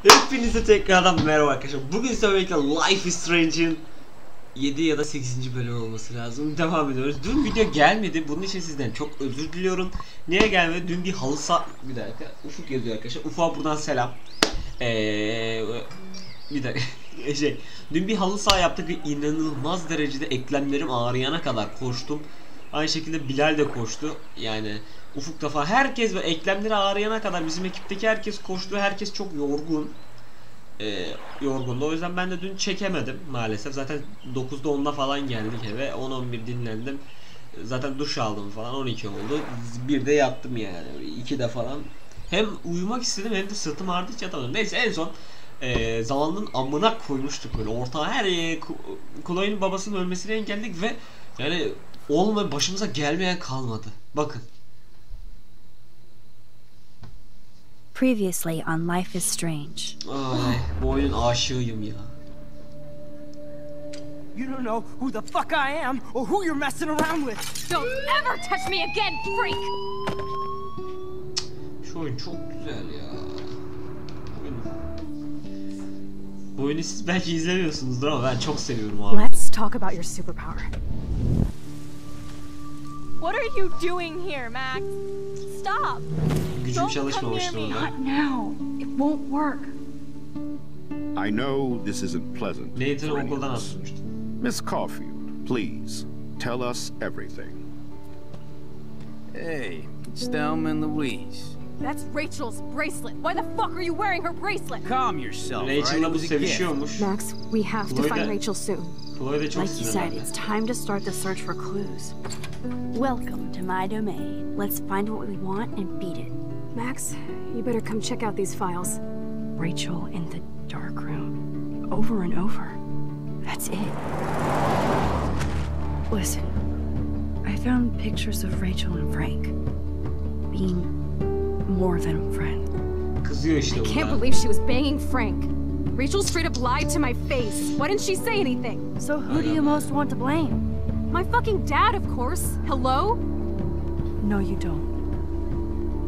Hepinize tekrardan merhaba arkadaşlar. Bugün size birlikte Life is Strange'in 7 ya da 8. bölüm olması lazım. Devam ediyoruz. Dün video gelmedi. Bunun için sizden çok özür diliyorum. Niye gelmedi? Dün bir halı saha... Bir dakika. Ufuk yazıyor arkadaşlar. Ufuk'a buradan selam. Bir dakika. Dün bir halı saha yaptık ve inanılmaz derecede eklemlerim ağrıyana kadar koştum. Aynı şekilde Bilal de koştu. Yani Ufuk da falan. Herkes ve eklemleri ağrıyana kadar bizim ekipteki herkes koştu. Herkes çok yorgun. Yorgundu. O yüzden ben de dün çekemedim maalesef. Zaten 9'da 10'da falan geldik eve. 10-11 dinlendim. Zaten duş aldım falan. 12 oldu. Bir de yattım yani. 2'de falan. Hem uyumak istedim hem de sırtım ağrıdı, hiç yatamadım. Neyse en son zamanın amına koymuştuk böyle. Ortağa her Chloe'nin babasının ölmesini engelledik ve yani başımıza gelmeyen kalmadı. Bakın. Previously on Life is Strange. Ay, bu oyunun aşığıyım ya. You don't know who the fuck I am or who you're messing around with. Don't ever touch me again, freak. Şu oyun çok güzel ya. Bu oyunu siz belki izlemiyorsunuzdur ama ben çok seviyorum abi. Let's talk about your superpower. What are you doing here, Max? Stop. Gücüm çalışmamıştı orada. Not now. It won't work. I know this isn't pleasant. Nathan'ı for any okuldan of us. atmıştı. Miss Caulfield, please tell us everything. Hey, it's Thelma and Louise. That's Rachel's bracelet. Why the fuck are you wearing her bracelet? Calm yourself, alright? Rachel'la It bu was a gift. sevişiyormuş. Max, we have to find Rachel soon. Chloe de çok Like you said, sinirlendi. it's time to start the search for clues. Welcome to my domain. Let's find what we want and beat it. Max, you better come check out these files. Rachel in the dark room. Over and over. That's it. Listen, I found pictures of Rachel and Frank being more than a friend. Kızıyor işte I can't burada. believe she was banging Frank. Rachel straight up lied to my face. Why didn't she say anything? So who do you most want to blame? My fucking dad, of course. Hello? No, you don't.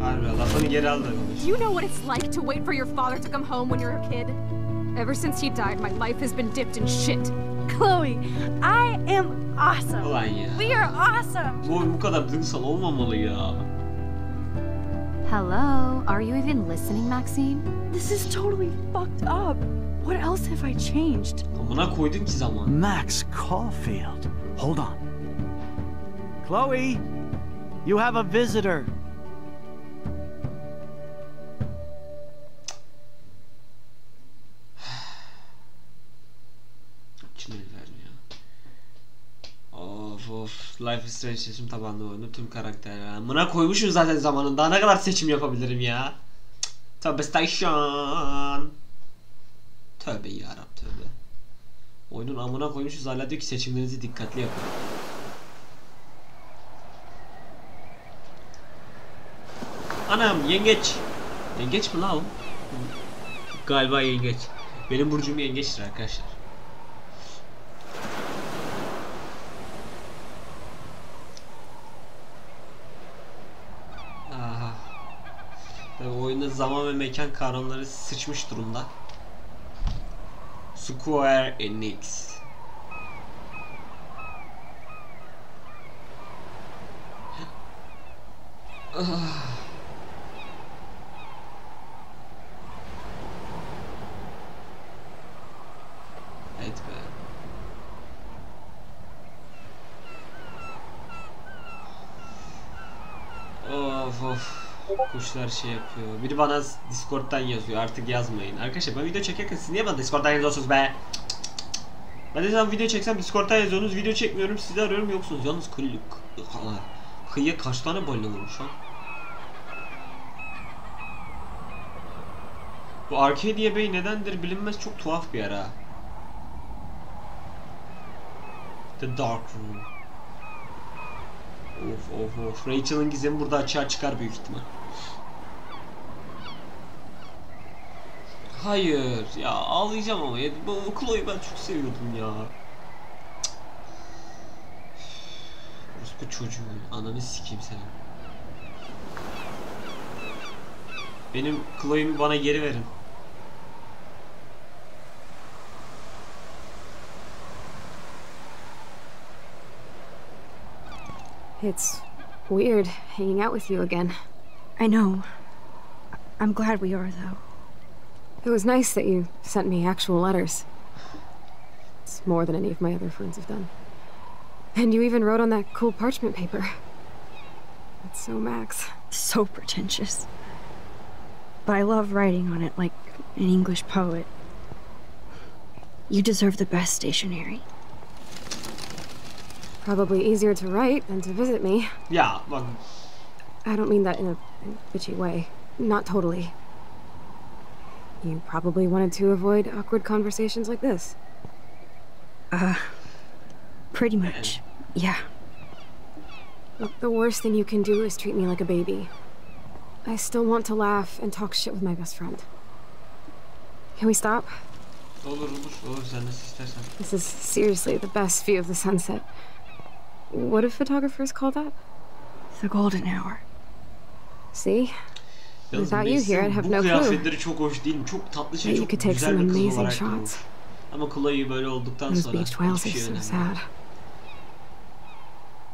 Harbi lafını geri aldı. Do you know what it's like to wait for your father to come home when you're a kid? Ever since he died, my life has been dipped in shit. Chloe, I am awesome. Ulan ya. We are awesome. Bu oyun bu kadar duygusal olmamalı ya. Hello? Are you even listening, Maxine? This is totally fucked up. What else have I changed? Amına koydum ki zaman. Max Caulfield. Hold on. Chloe, you have a visitor. Of, Life is Strange seçim tabanlı oyunu, tüm karakterler. Amına koymuşum zaten zamanında. Daha ne kadar seçim yapabilirim ya? Tövbe station. Tövbe yarab tövbe. Oyunun amına koymuşuz, hala diyor ki seçimlerinizi dikkatli yapın. Anam yengeç. Yengeç mi lan o? Galiba yengeç. Benim burcum yengeçtir arkadaşlar. Tabii oyunda zaman ve mekan kavramları sıçmış durumda. Square Enix. Evet be. Of. Kuşlar şey yapıyor. Biri bana Discord'dan yazıyor. Artık yazmayın. Arkadaşlar ben video çekerken siz niye bana Discord'dan yazıyorsunuz be? Ben de zaman video çeksem Discord'dan yazıyorsunuz. Video çekmiyorum. Sizi arıyorum yoksunuz. Yalnız kıyıya kaç tane balina vurmuş lan? Bu Arcadia Bay nedendir bilinmez, çok tuhaf bir yer ha. The Dark Room. Of. Rachel'ın gizemi burada açığa çıkar büyük ihtimal. Hayır ya, ağlayacağım ama ya. Bu Chloe'yi ben çok seviyordum ya. Bu çocuğu, ananı sikeyim seni. Benim Chloe'mi bana geri verin. It's weird hanging out with you again. I know. I'm glad we are, though. It was nice that you sent me actual letters. It's more than any of my other friends have done. And you even wrote on that cool parchment paper. That's so Max. So pretentious. But I love writing on it like an English poet. You deserve the best stationery. Probably easier to write than to visit me. Ya bak. I don't mean that in a bitchy way. Not totally. You probably wanted to avoid awkward conversations like this. Pretty much. Yeah. Look, the worst thing you can do is treat me like a baby. I still want to laugh and talk shit with my best friend. Can we stop? Olur sen nasıl istersen. This is seriously the best view of the sunset. What do photographers call that? The golden hour. See? Yalnız Without you here, I'd have no bu clue. kıyafetleri çok hoş değil mi? Çok tatlı şey, You çok could take güzel some bir kız amazing olarak shots. durmuş. Ama Chloe böyle olduktan Those sonra beach whales hiçbir are şey so önemli. sad.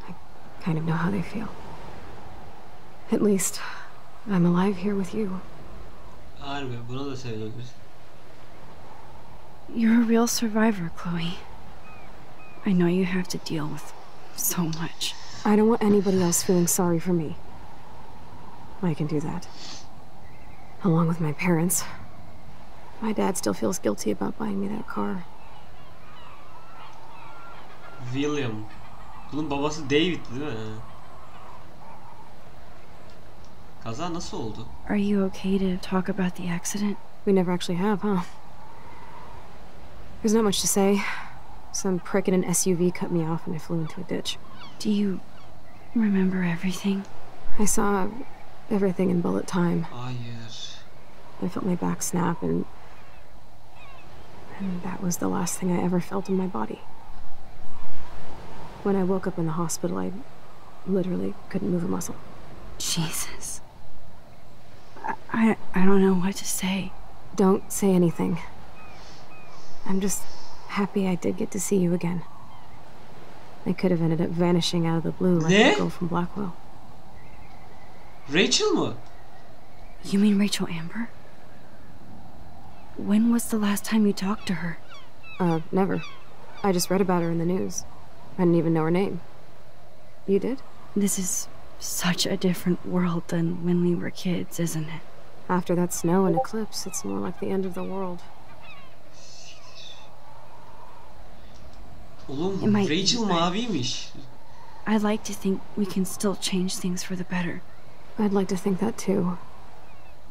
I kind of know how they feel. At least, I'm alive here with you. Harbi buna da seviniriz. You're a real survivor, Chloe. I know you have to deal with so much. I don't want anybody else feeling sorry for me. I can do that. Along with my parents. My dad still feels guilty about buying me that car. William. Bunun babası David'ti değil mi? Kaza nasıl oldu? Are you okay to talk about the accident? We never actually have, huh? There's not much to say. Some prick in an SUV cut me off and I flew into a ditch. Do you remember everything? I saw everything in bullet time. Hayır. I felt my back snap and that was the last thing I ever felt in my body. When I woke up in the hospital, I literally couldn't move a muscle. Jesus. I don't know what to say. Don't say anything. I'm just happy I did get to see you again. I could have ended up vanishing out of the blue like Ne? the girl from Blackwell. Rachel mı? You mean Rachel Amber? When was the last time you talked to her? Never. I just read about her in the news. I didn't even know her name. You did? This is such a different world than when we were kids, isn't it? After that snow and eclipse, it's more like the end of the world. Oğlum It might be Rachel right. maviymiş. I'd like to think we can still change things for the better. I'd like to think that too.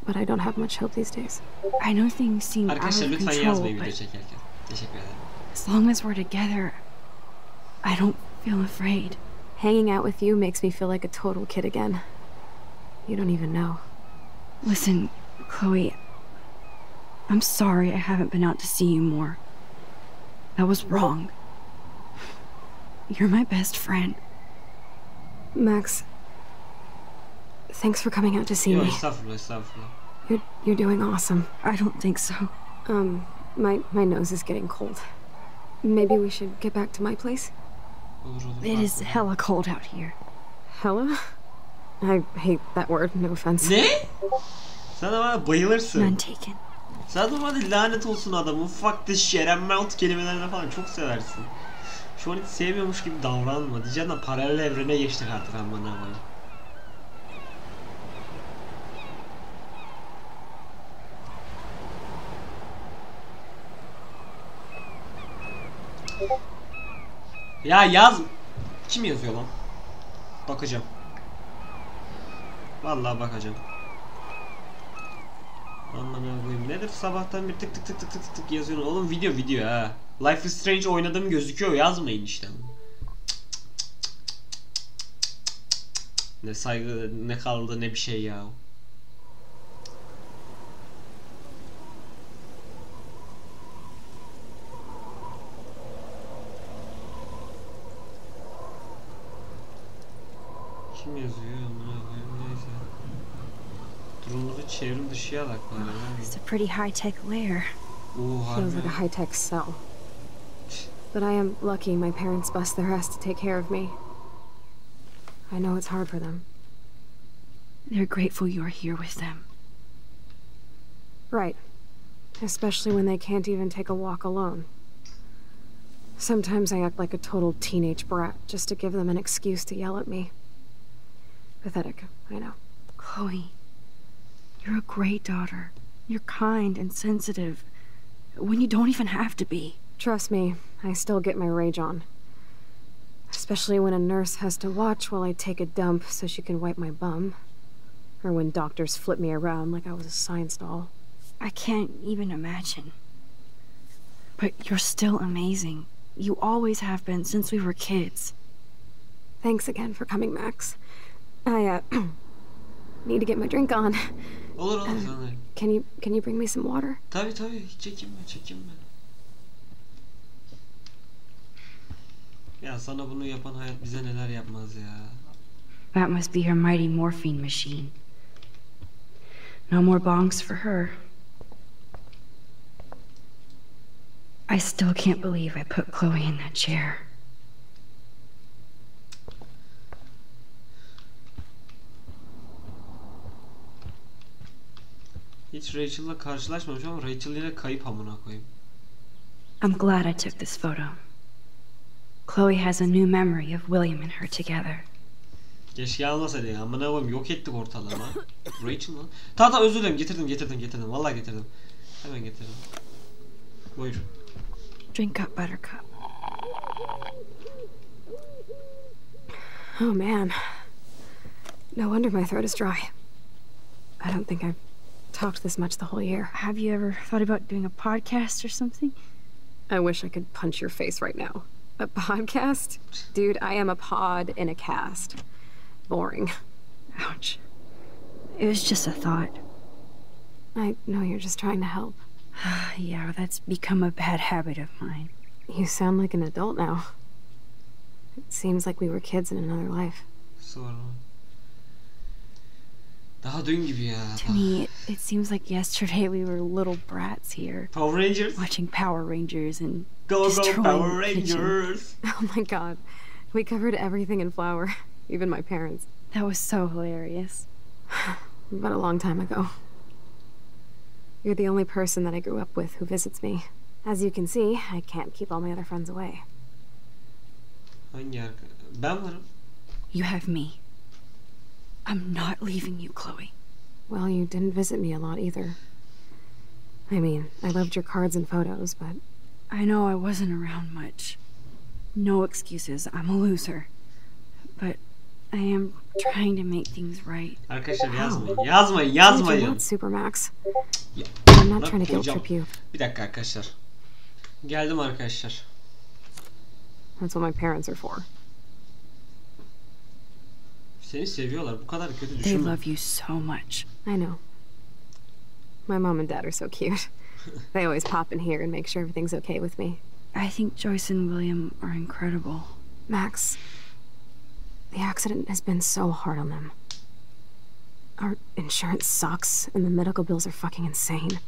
But I don't have much hope these days. I know things seem out Arkadaşlar of lütfen control, yazmayın video but çekerken. Teşekkür ederim. as long as we're together, I don't feel afraid. Hanging out with you makes me feel like a total kid again. You don't even know. Listen, Chloe, I'm sorry I haven't been out to see you more. That was wrong. You're my best friend. Max, thanks for coming out to see Yok me. estağfurullah estağfurullah. You're doing awesome. I don't think so. My nose is getting cold. Maybe we should get back to my place? Olur olur. It is hella cold out here. Hella? I hate that word, no offense. Ne? Sen de bana bayılırsın. None taken. Sen normalde lanet olsun adamı. Fuck this shit and mouth kelimelerini falan çok seversin. Şu an hiç sevmiyormuş gibi davranma. Diyeceğim de paralel evrene geçtik artık aman aman. Ya yaz. Kim yazıyor lan? Bakacağım. Vallahi bakacağım. Aman koyayım. Nedir sabahtan bir tık tık tık tık tık tık yazıyorsun. Oğlum video ha. Life is Strange oynadığım gözüküyor. Yazmayın işte. Ne saygı ne kaldı ne bir şey ya. Kim yazıyor? Amına koyayım neyse. Durumumuzu çevrim dışı yadak bari. It's a pretty high-tech lair. Oo Feels like harbi. a high-tech cell. But I am lucky my parents bust their ass to take care of me. I know it's hard for them. They're grateful you're here with them. Right. Especially when they can't even take a walk alone. Sometimes I act like a total teenage brat just to give them an excuse to yell at me. Pathetic, I know. Chloe, you're a great daughter. You're kind and sensitive when you don't even have to be. Trust me, I still get my rage on. Especially when a nurse has to watch while I take a dump so she can wipe my bum. Or when doctors flip me around like I was a science doll. I can't even imagine. But you're still amazing. You always have been since we were kids. Thanks again for coming, Max. I, need to get my drink on. Olur sonra. Can you bring me some water? Tabii hiç çekinme. Ya sana bunu yapan hayat bize neler yapmaz ya. That must be her mighty morphine machine. No more bongs for her. I still can't believe I put Chloe in that chair. Hiç Rachel'la karşılaşmamış ama Rachel yine kayıp amına koyayım. I'm glad I took this photo. Chloe has a new memory of William and her together. Keşke almasaydı ya. Amına koyayım yok ettik ortalığı lan. Rachel lan. Tamam özür dilerim getirdim. Vallahi getirdim. Hemen getirdim. Buyur. Drink up, Buttercup. Oh man. No wonder my throat is dry. I don't think I've talked this much the whole year. Have you ever thought about doing a podcast or something? I wish I could punch your face right now. A podcast? Dude, I am a pod in a cast. Boring. Ouch. It was just a thought. I know you're just trying to help. Yeah, that's become a bad habit of mine. You sound like an adult now. It seems like we were kids in another life. Sorma. Daha dün gibi ya. To me, it seems like yesterday we were little brats here. Power Rangers? Watching Power Rangers and Go destroying Power the kitchen. Rangers! Oh my god. We covered everything in flour. Even my parents. That was so hilarious. But a long time ago. You're the only person that I grew up with who visits me. As you can see, I can't keep all my other friends away. Hangi arka? Ben varım. You have me. I'm not leaving you, Chloe. Well, you didn't visit me a lot either. I mean, I loved your cards and photos, but... I know I wasn't around much. No excuses, I'm a loser. But I am trying to make things right. Arkadaşlar yazmayın. You're not Supermax. Ya, I'm not lan trying to guilt koyacağım. trip you. Bir dakika arkadaşlar. Geldim arkadaşlar. That's what my parents are for. Seni seviyorlar. Bu kadar kötü They düşünme. love you so much. I know. My mom and dad are so cute. They always pop in here and make sure everything's okay with me. I think Joyce and William are incredible. Max, the accident has been so hard on them. Our insurance sucks, and the medical bills are fucking insane.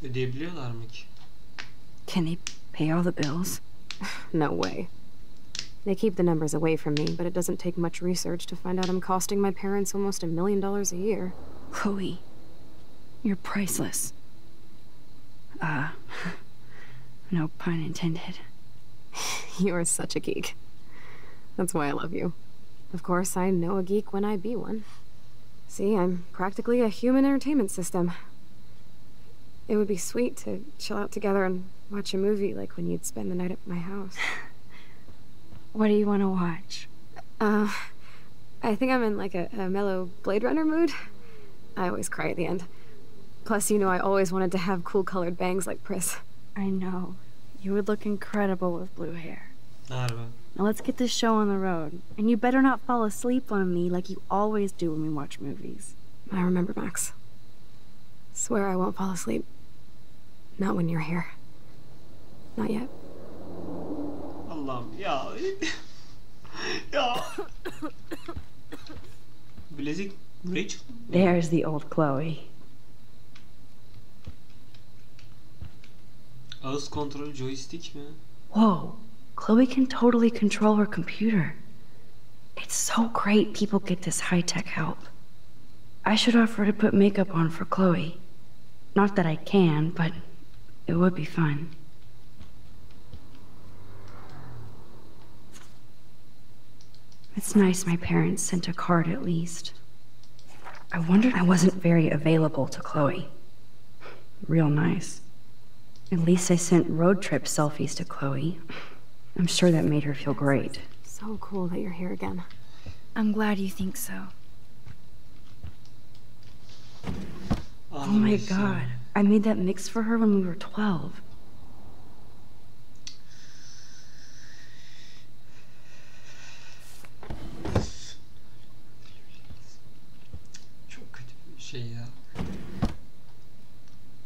Ödeyebiliyorlar mı ki? Can they pay all the bills? No way. They keep the numbers away from me, but it doesn't take much research to find out I'm costing my parents almost $1 million a year. Chloe, you're priceless. No pun intended. You're such a geek. That's why I love you. Of course, I know a geek when I be one. See, I'm practically a human entertainment system. It would be sweet to chill out together and watch a movie like when you'd spend the night at my house. What do you want to watch? I think I'm in like a mellow Blade Runner mood. I always cry at the end. Plus, you know, I always wanted to have cool colored bangs like Pris. I know. You would look incredible with blue hair. Harbi. Now let's get this show on the road. And you better not fall asleep on me like you always do when we watch movies. I remember, Max. Swear I won't fall asleep. Not when you're here. Not yet. Allah'ım ya. Ya. Bilezik Rachel. There's the old Chloe. Ağız kontrolü joystick mi? Whoa, Chloe can totally control her computer. It's so great people get this high-tech help. I should offer to put makeup on for Chloe. Not that I can, but it would be fun. It's nice my parents sent a card at least. I wondered I wasn't very available to Chloe. Real nice. At least I sent road trip selfies to Chloe. I'm sure that made her feel great. So cool that you're here again. I'm glad you think so. Oh my god. I made that mix for her when we were 12. Çok kötü bir şey ya.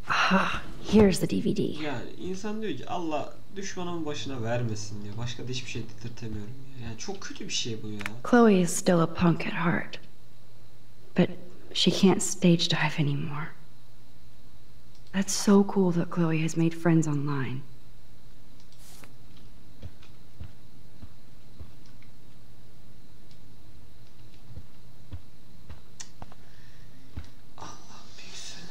Ah, here's the DVD. Yani insan diyor ki Allah düşmanımın başına vermesin diyor. Başka da hiçbir şey dedirtemiyorum ya. Yani çok kötü bir şey bu ya. Chloe is still a punk at heart. But she can't stage dive anymore. That's so cool that Chloe has made friends online. Allah büyüksün.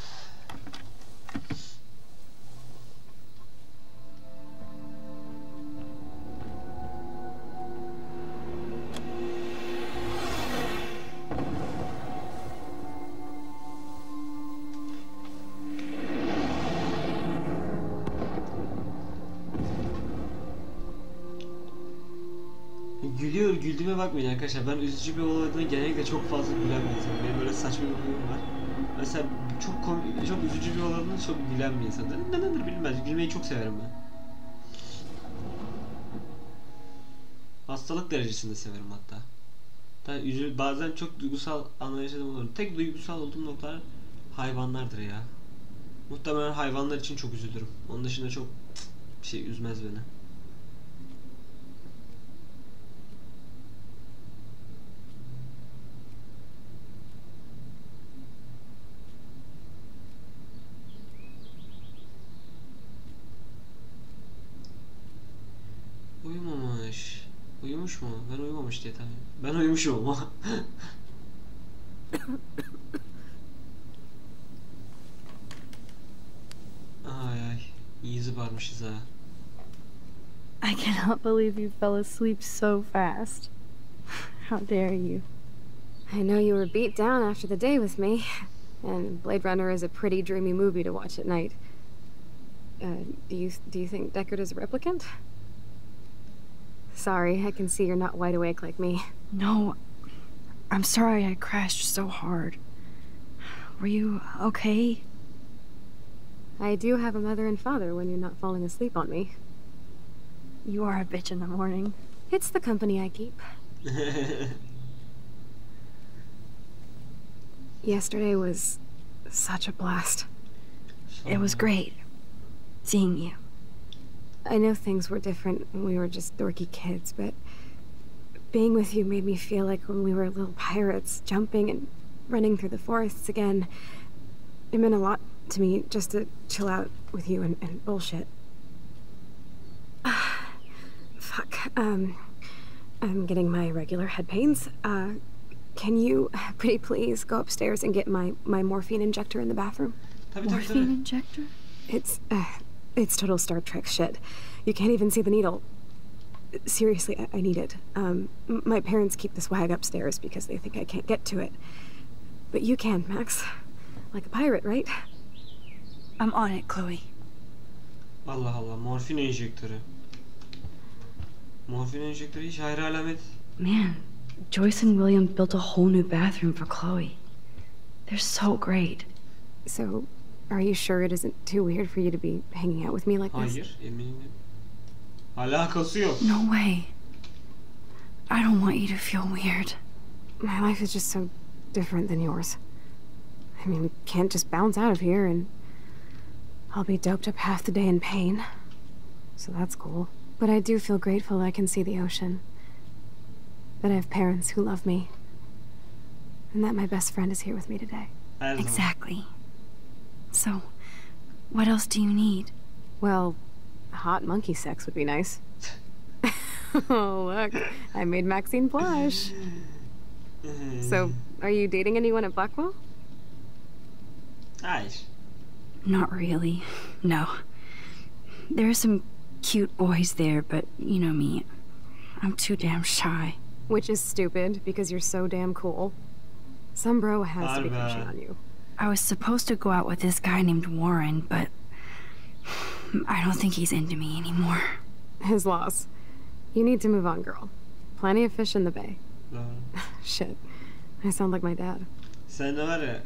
Güldüğüme bakmayın arkadaşlar. Ben üzücü bir olayda genellikle çok fazla gülen bir insanım. Benim böyle saçma bir huyum var. Mesela çok komik, çok üzücü bir olayda çok gülen bir insanım. Nedendir bilinmez. Gülmeyi çok severim ben. Hastalık derecesinde severim hatta. Bazen çok duygusal anlar yaşadığım olur. Tek duygusal olduğum noktalar hayvanlardır ya. Muhtemelen hayvanlar için çok üzülürüm. Onun dışında çok bir şey üzmez beni. Uyumamış. Uyumuş mu? Ben uyumamış diye tahmin. Ben uyumuşum ama. Ay ay. İyi zıbarmışız ha. I cannot believe you fell asleep so fast. How dare you? I know you were beat down after the day with me, and Blade Runner is a pretty dreamy movie to watch at night. Do you think Deckard is a replicant? Sorry, I can see you're not wide awake like me. No, I'm sorry I crashed so hard. Were you okay? I do have a mother and father when you're not falling asleep on me. You are a bitch in the morning. It's the company I keep. Yesterday was such a blast. It was great seeing you. I know things were different when we were just dorky kids, but being with you made me feel like when we were little pirates, jumping and running through the forests again. It meant a lot to me just to chill out with you and bullshit. Fuck. I'm getting my regular head pains. Can you, pretty please, go upstairs and get my morphine injector in the bathroom? Morphine injector? It's total Star Trek shit. You can't even see the needle. Seriously, I need it. My parents keep the swag upstairs because they think I can't get to it. But you can, Max. Like a pirate, right? I'm on it, Chloe. Allah Allah, morfin enjektörü. Morfin enjektörü hiç hayır alamet. Man, Joyce and William built a whole new bathroom for Chloe. They're so great. So, are you sure it isn't too weird for you to be hanging out with me like this? Hayır, eminim. Alakası yok. No way. I don't want you to feel weird. My life is just so different than yours. I mean, we can't just bounce out of here and I'll be doped up half the day in pain. So that's cool. But I do feel grateful I can see the ocean. That I have parents who love me. And that my best friend is here with me today. Exactly. So, what else do you need? Well, hot monkey sex would be nice. Oh, look. I made Maxine blush. So, are you dating anyone at Blackwell? Hayır. Not really. No. There are some cute boys there, but you know me. I'm too damn shy. Which is stupid, because you're so damn cool. Some bro has to be Harbi. crushing on you. I was supposed to go out with this guy named Warren, but I don't think he's into me anymore. His loss. You need to move on, girl. Plenty of fish in the bay. Doğru. Shit. I sound like my dad. Sen de var ya.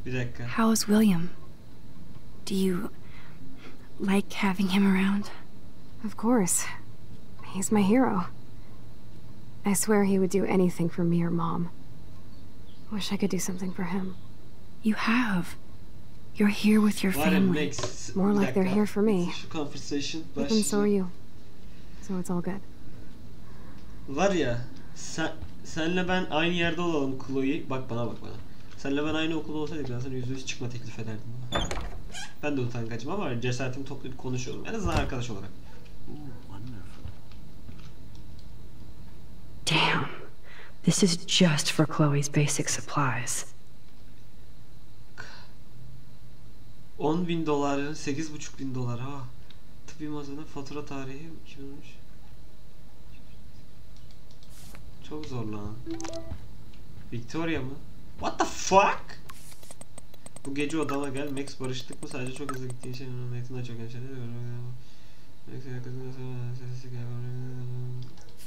Bir dakika. How is William? Do you like having him around? Of course. He's my hero. I swear he would do anything for me or Mom. Wish I could do something for him. You have. You're here with your Var ya family. Max. More bir like they're dakika. here for me. Şu conversation And so are başlıyor. you. So it's all good. Var ya senle ben aynı yerde olalım Chloe. Bak bana. Senle ben aynı okulda olsaydık ben sana %100 çıkma teklif ederdim. Ben de utangacım ama cesaretimi toplayıp konuşuyorum. En azından arkadaş olarak. Damn. This is just for Chloe's basic supplies. $10.000, $8.500 ha. Tıbbi malzeme fatura tarihi 2013. Çok zor lan. Victoria mı? What the fuck? Bu gece odama gel. Max barıştık mı? Sadece çok hızlı gittiğin şey. Nathan'da çok endişeli.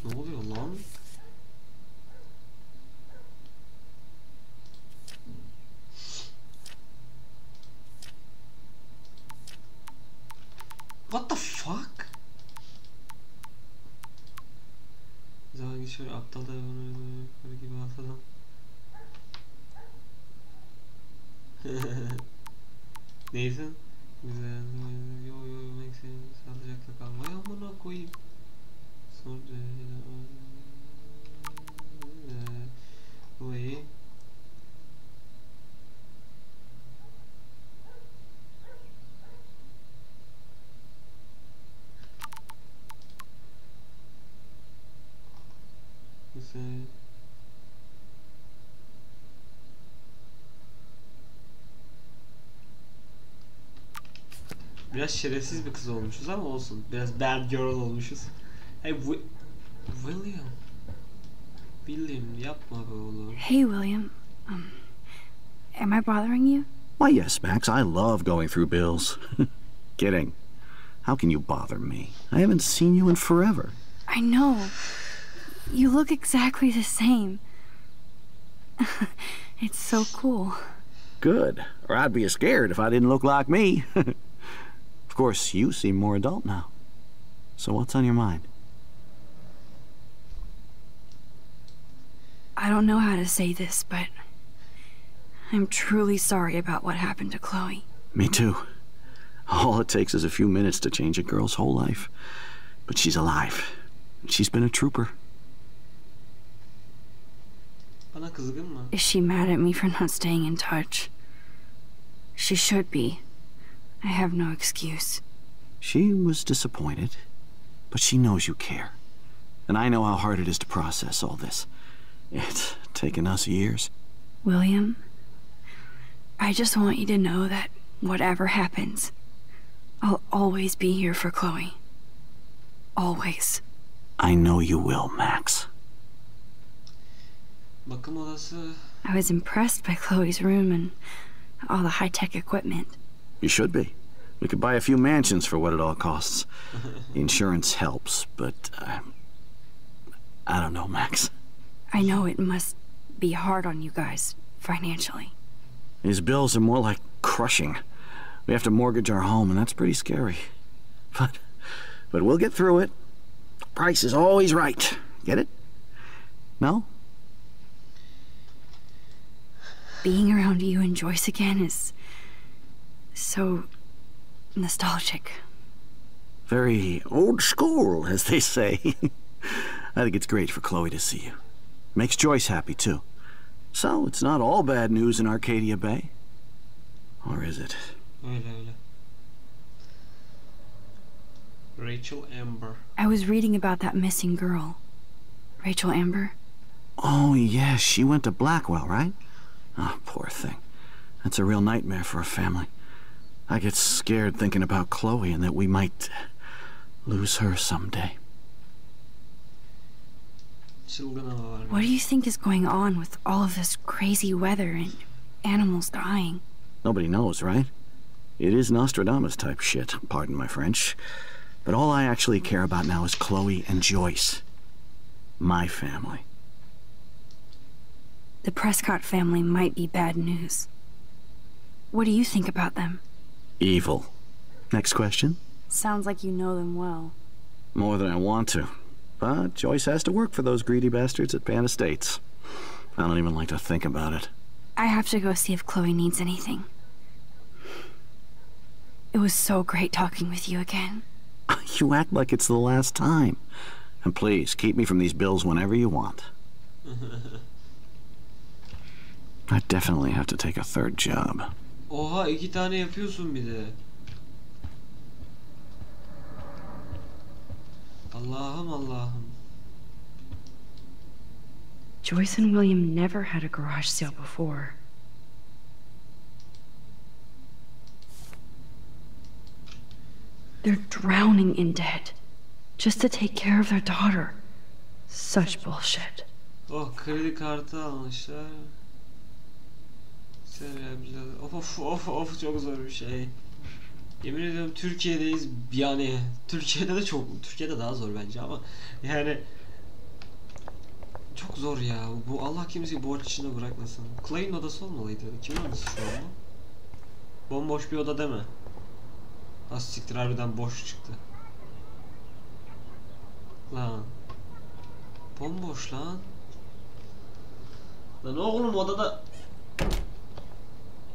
Ne oluyor lan? What the fuck? Zaman geçiyor aptal da karı gibi atadan. Nathan güzel yo Max'in sağlıcakla kal. Vay amına koyayım. Sonra bu iyi. Güzel. Biraz şerefsiz bir kız olmuşuz ama olsun. Biraz bad girl olmuşuz. Hey William yapma be oğlum. Hey, William. Am I bothering you? Why, yes, Max. I love going through bills. Kidding. How can you bother me? I haven't seen you in forever. I know. You look exactly the same. It's so cool. Good. Or I'd be scared if I didn't look like me. Of course, you seem more adult now. So what's on your mind? I don't know how to say this, but I'm truly sorry about what happened to Chloe. Me too. All it takes is a few minutes to change a girl's whole life. But she's alive. She's been a trooper. Bana kızgın mı? Is she mad at me for not staying in touch? She should be. I have no excuse. She was disappointed, but she knows you care. And I know how hard it is to process all this. It's taken us years. William, I just want you to know that whatever happens, I'll always be here for Chloe. Always. I know you will, Max. Bakım odası. I was impressed by Chloe's room and all the high-tech equipment. You should be. We could buy a few mansions for what it all costs. The insurance helps, but I don't know, Max. I know it must be hard on you guys, financially. These bills are more like crushing. We have to mortgage our home, and that's pretty scary. But we'll get through it. Price is always right. Get it? No? Being around you and Joyce again is so nostalgic. Very old school, as they say. I think it's great for Chloe to see you. Makes Joyce happy, too. So, it's not all bad news in Arcadia Bay. Or is it? Öyle. Rachel Amber. I was reading about that missing girl. Rachel Amber. Oh, yeah, she went to Blackwell, right? Oh, poor thing. That's a real nightmare for a family. I get scared thinking about Chloe and that we might lose her someday. What do you think is going on with all of this crazy weather and animals dying? Nobody knows, right? It is Nostradamus type shit, pardon my French. But all I actually care about now is Chloe and Joyce. My family. The Prescott family might be bad news. What do you think about them? Evil. Next question? Sounds like you know them well. More than I want to. But Joyce has to work for those greedy bastards at Pan Estates. I don't even like to think about it. I have to go see if Chloe needs anything. It was so great talking with you again. You act like it's the last time. And please, keep me from these bills whenever you want. I definitely have to take a third job. Oha 2 tane yapıyorsun bir de. Allah'ım Allah'ım. Joyce and William never had a garage sale before. They're drowning in debt just to take care of their daughter. Such bullshit. Oh, kredi kartı almışlar. Of çok zor bir şey. Yemin ediyorum Türkiye'deyiz yani Türkiye'de daha zor bence ama yani çok zor ya. Bu Allah kimseyi borç içine bırakmasın. Clay'in odası olmalıydı. Kimin odası şu an bu? Bomboş bir oda deme. Az siktir harbiden boş çıktı. Lan. Bomboş lan. Lan oğlum odada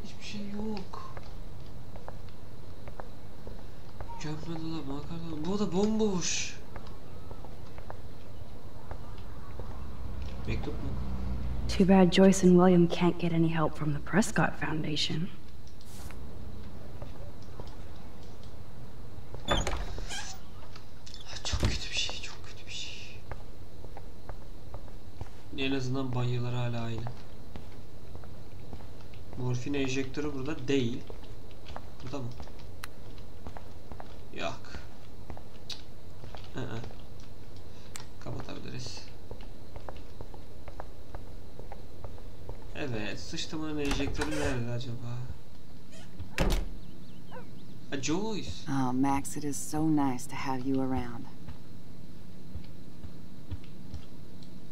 hiçbir şey yok. Gömme dolap, makarna. Bu oda bomboş. Mektup mu? Too bad Joyce and William can't get any help from the Prescott Foundation. Çok kötü bir şey, çok kötü bir şey. En azından banyolar hala aynı. Morfin enjektörü burada değil. Burada mı? Yok. Kapatabiliriz. Evet, sıçtımın enjektörü nerede acaba? Joyce. Oh, Max, it is so nice to have you around.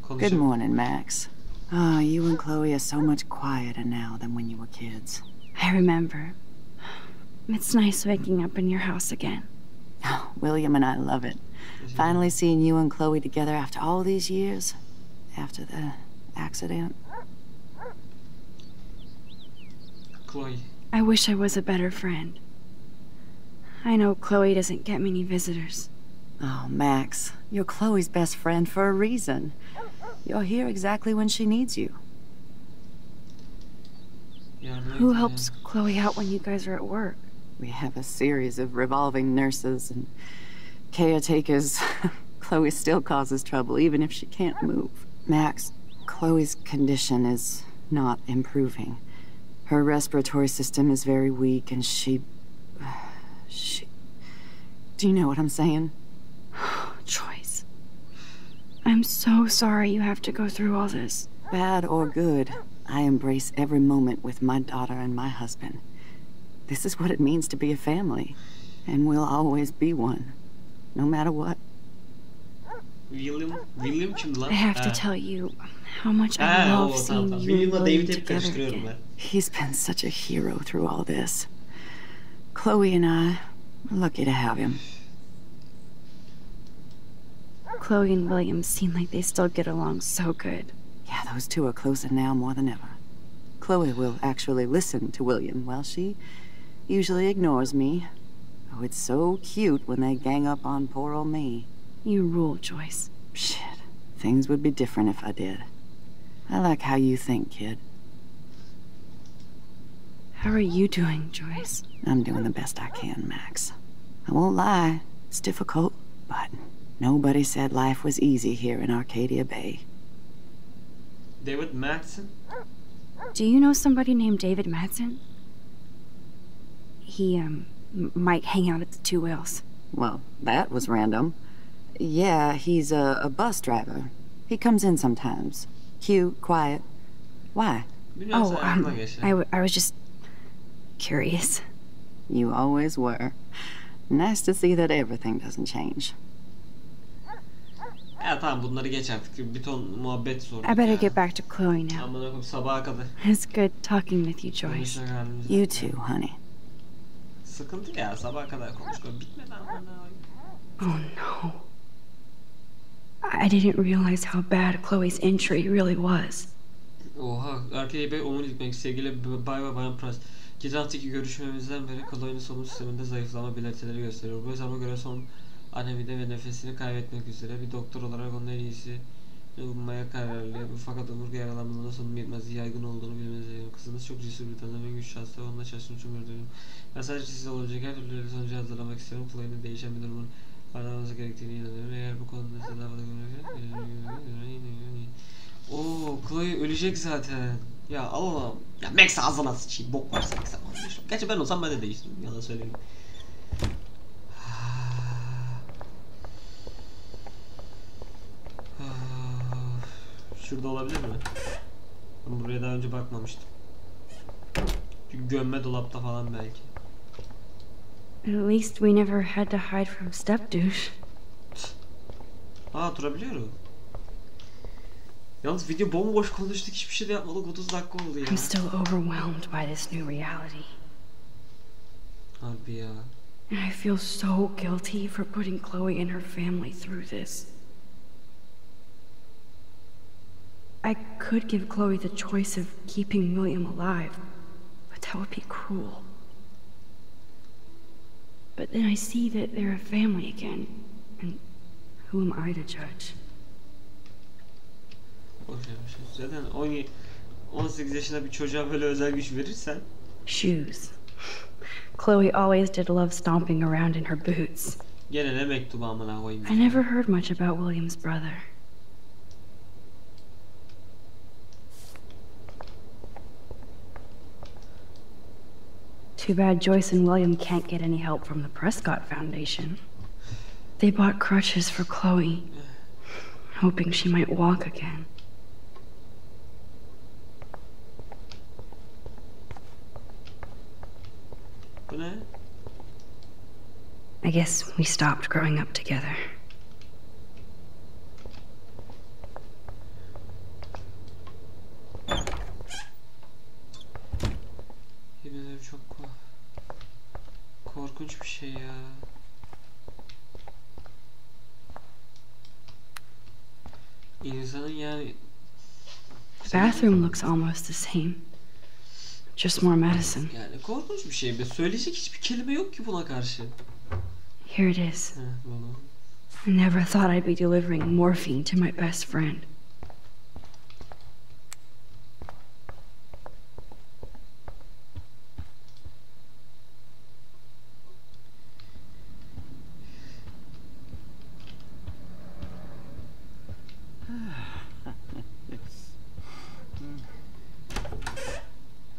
Good morning, Max. Oh, you and Chloe are so much quieter now than when you were kids. I remember. It's nice waking up in your house again. Oh, William and I love it. Finally seeing you and Chloe together after all these years. After the accident. Chloe. I wish I was a better friend. I know Chloe doesn't get many visitors. Oh, Max, you're Chloe's best friend for a reason. You're here exactly when she needs you. Who helps Chloe out when you guys are at work? We have a series of revolving nurses and caretakers. Chloe still causes trouble, even if she can't move. Max, Chloe's condition is not improving. Her respiratory system is very weak, and she... Do you know what I'm saying? Joyce. I'm so sorry you have to go through all this. Bad or good, I embrace every moment with my daughter and my husband. This is what it means to be a family, and we'll always be one, no matter what. William kim lan? I have to tell you how much I love seeing you and William together again. He's been such a hero through all this. Chloe and I are lucky to have him. Chloe and William seem like they still get along so good. Yeah, those two are closer now more than ever. Chloe will actually listen to William, while she usually ignores me. Oh, it's so cute when they gang up on poor old me. You rule, Joyce. Shit. Things would be different if I did. I like how you think, kid. How are you doing, Joyce? I'm doing the best I can, Max. I won't lie. It's difficult, but nobody said life was easy here in Arcadia Bay. David Madsen? Do you know somebody named David Madsen? He, might hang out at the Two Whales. Well, that was random. Yeah, he's a bus driver. He comes in sometimes. Cute, quiet. Why? Oh, I was just curious. You always were. Nice to see that everything doesn't change. Ya tamam bunları geç artık. Bir ton muhabbet sorduk I better ya. get back to Chloe now. Amına koyayım sabaha kadar. It's good talking with you, Joyce. Konuşacak halimiz You yok. too, honey. Sıkıntı ya sabaha kadar konuşma. Bitmedi amına koyayım. Oh no. I didn't realize how bad Chloe's injury really was. Oha, Arcadia Bay omurilik sevgili Bay ve Bayan Price. Geçen haftaki görüşmemizden beri Chloe'nin solunum sisteminde zayıflama belirtileri gösteriyor. Bu hesaba göre son anemide ve nefesini kaybetmek üzere. Bir doktor olarak onun en iyisi bulmaya kararlı. Fakat omurga yaralanmalarında solunum yetmezliği yaygın olduğunu bilmeniz gerekiyor. Kızınız çok cesur bir tanım ve güçlü hasta ve onunla çalıştığını çok gördüğüm. Ben sadece size olacak her türlü sonucu hazırlamak istiyorum. Chloe'nin değişen bir durumun aranması gerektiğini inanıyorum. Eğer bu konuda tedavide ooo Chloe ölecek zaten. Ya Allah'ım. Ya Max ağzına sıçayım. Bok varsa Max'e konuşurum. Gerçi ben olsam ben de değiştiririm. Yalan söyleyeyim. Şurada olabilir mi? Ben buraya daha önce bakmamıştım. Çünkü gömme dolapta falan belki. At least we never had to hide from step douche. Aa durabiliyorum. Yalnız video bomboş konuştuk, hiçbir şey de yapmadık, 30 dakika oldu ya. I'm still overwhelmed by this new reality. Harbi ya. And I feel so guilty for putting Chloe and her family through this. I could give Chloe the choice of keeping William alive, but that would be cruel. But then I see that they're a family again, and who am I to judge? Zaten 18 yaşında bir çocuğa böyle özel güç verirsen. Shoes. Chloe always did love stomping around in her boots. Gene ne mektubu amına koyayım. I never heard much about William's brother. Too bad Joyce and William can't get any help from the Prescott Foundation. They bought crutches for Chloe, hoping she might walk again. Bu ne? I guess we stopped growing up together. Yemin ederim çok korkunç bir şey ya. İnsanın yani... The bathroom looks almost the same. Just more medicine. Yani korkunç bir şey be. Söyleyecek hiçbir kelime yok ki buna karşı. Here it is. Bunu. I never thought I'd be delivering morphine to my best friend.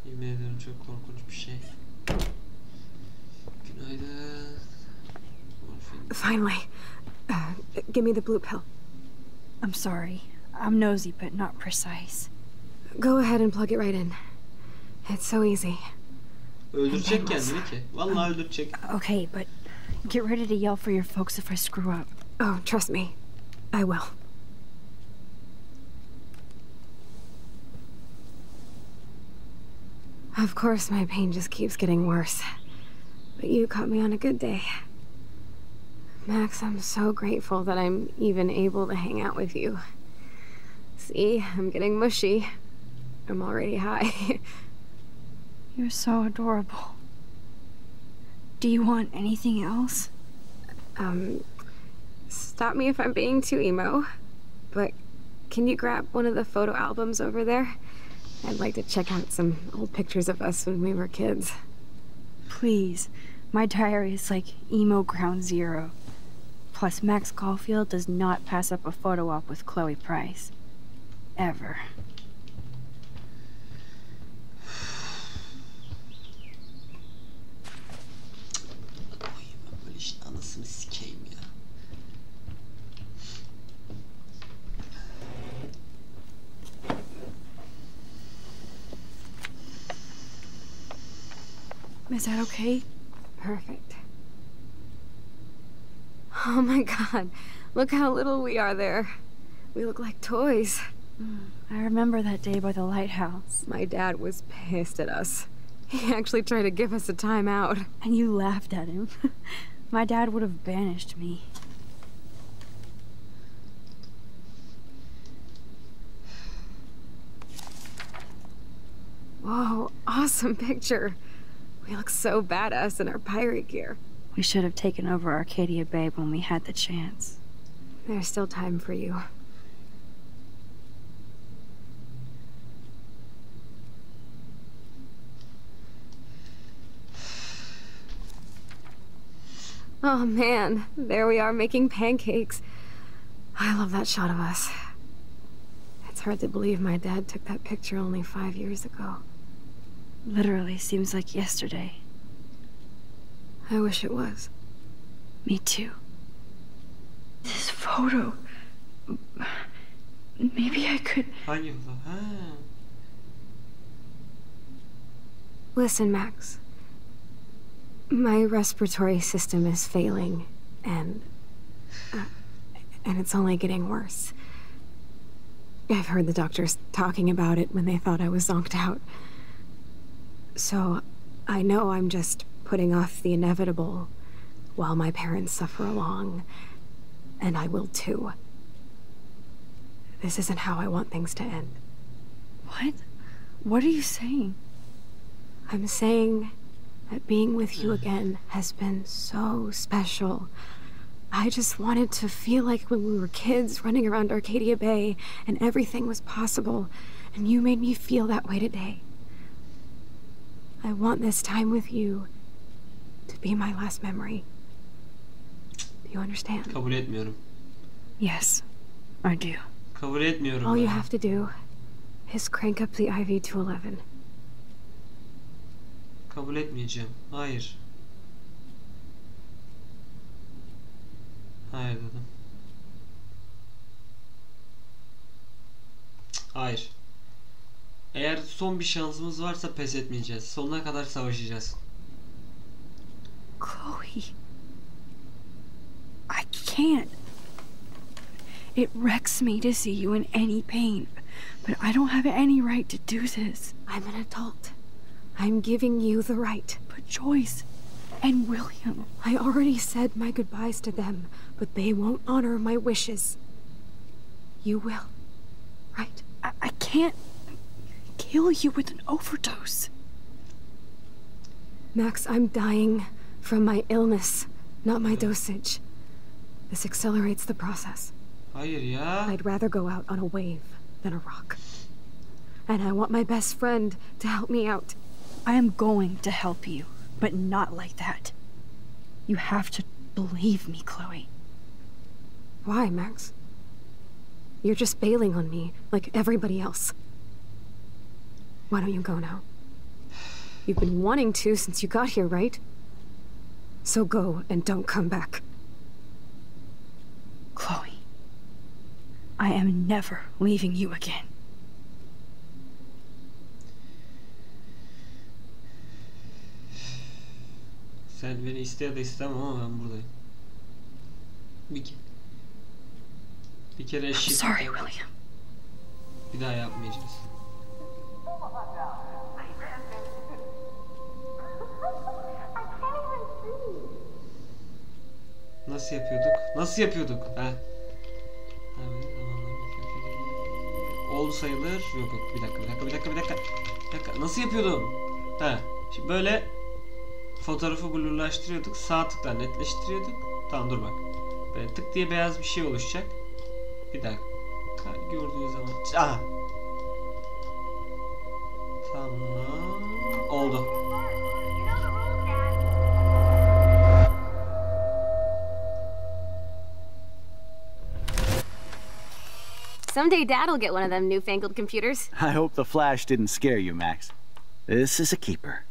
Yemin ederim çok korkunç bir şey. Günaydın. Finally. Give me the blue pill. I'm sorry. I'm nosy but not precise. Go ahead and plug it right in. It's so easy. Öldürecek kendini ki. Vallahi öldürecek. Okay, but get ready to yell for your folks if I screw up. Oh, trust me. I will. Of course, my pain just keeps getting worse. But you caught me on a good day. Max, I'm so grateful that I'm even able to hang out with you. See, I'm getting mushy. I'm already high. You're so adorable. Do you want anything else? Stop me if I'm being too emo, but can you grab one of the photo albums over there? I'd like to check out some old pictures of us when we were kids. Please. My diary is like emo ground zero. Plus, Max Caulfield does not pass up a photo op with Chloe Price. Ever. Böyle işte anasını sikeyim ya. Is that okay? Perfect. Oh my god, look how little we are there. We look like toys. I remember that day by the lighthouse. My dad was pissed at us. He actually tried to give us a timeout. And you laughed at him. My dad would have banished me. Whoa, awesome picture. We look so badass in our pirate gear. We should have taken over Arcadia Bay when we had the chance. There's still time for you. Oh man, there we are making pancakes. I love that shot of us. It's hard to believe my dad took that picture only 5 years ago. Literally seems like yesterday. I wish it was. Me too. This photo... Maybe I could... Hangi foto? Ha. Listen, Max. My respiratory system is failing, and it's only getting worse. I've heard the doctors talking about it when they thought I was zonked out. So, I know I'm just putting off the inevitable while my parents suffer along, and I will too. This isn't how I want things to end. What? What are you saying? I'm saying that being with you again has been so special. I just wanted to feel like when we were kids running around Arcadia Bay and everything was possible, and you made me feel that way today. I want this time with you to be my last memory. Do you understand? Kabul etmiyorum. Yes, I do. Kabul etmiyorum. All ben. you have to do is crank up the IV to 11. Kabul etmeyeceğim. Hayır. Hayır dedim. Hayır. Eğer son bir şansımız varsa pes etmeyeceğiz. Sonuna kadar savaşacağız. Chloe. I can't. It wrecks me to see you in any pain, but I don't have any right to do this. I'm an adult. I'm giving you the right. But Joyce and William... I already said my goodbyes to them, but they won't honor my wishes. You will, right? I can't kill you with an overdose. Max, I'm dying from my illness, not my dosage. This accelerates the process. Hayır ya. I'd rather go out on a wave than a rock. And I want my best friend to help me out. I am going to help you, but not like that. You have to believe me, Chloe. Why, Max? You're just bailing on me, like everybody else. Why don't you go now? You've been wanting to since you got here, right? So go and don't come back. Chloe, I am never leaving you again. Sen beni iste ya da istemem ama ben buradayım. Bir kere I'm eşit. sorry, William. Bir daha yapmayacağız. Nasıl yapıyorduk? Nasıl yapıyorduk? He. Oldu sayılır. Yok yok, bir dakika. Nasıl yapıyordum? He. Şimdi böyle fotoğrafı blurlaştırıyorduk. Sağ tıkla netleştiriyorduk. Tamam, dur bak. Böyle tık diye beyaz bir şey oluşacak. Bir dakika. Gördüğünüz zaman. Aha. Tamam. Oldu. Someday Dad'll get one of them newfangled computers. I hope the flash didn't scare you, Max. This is a keeper.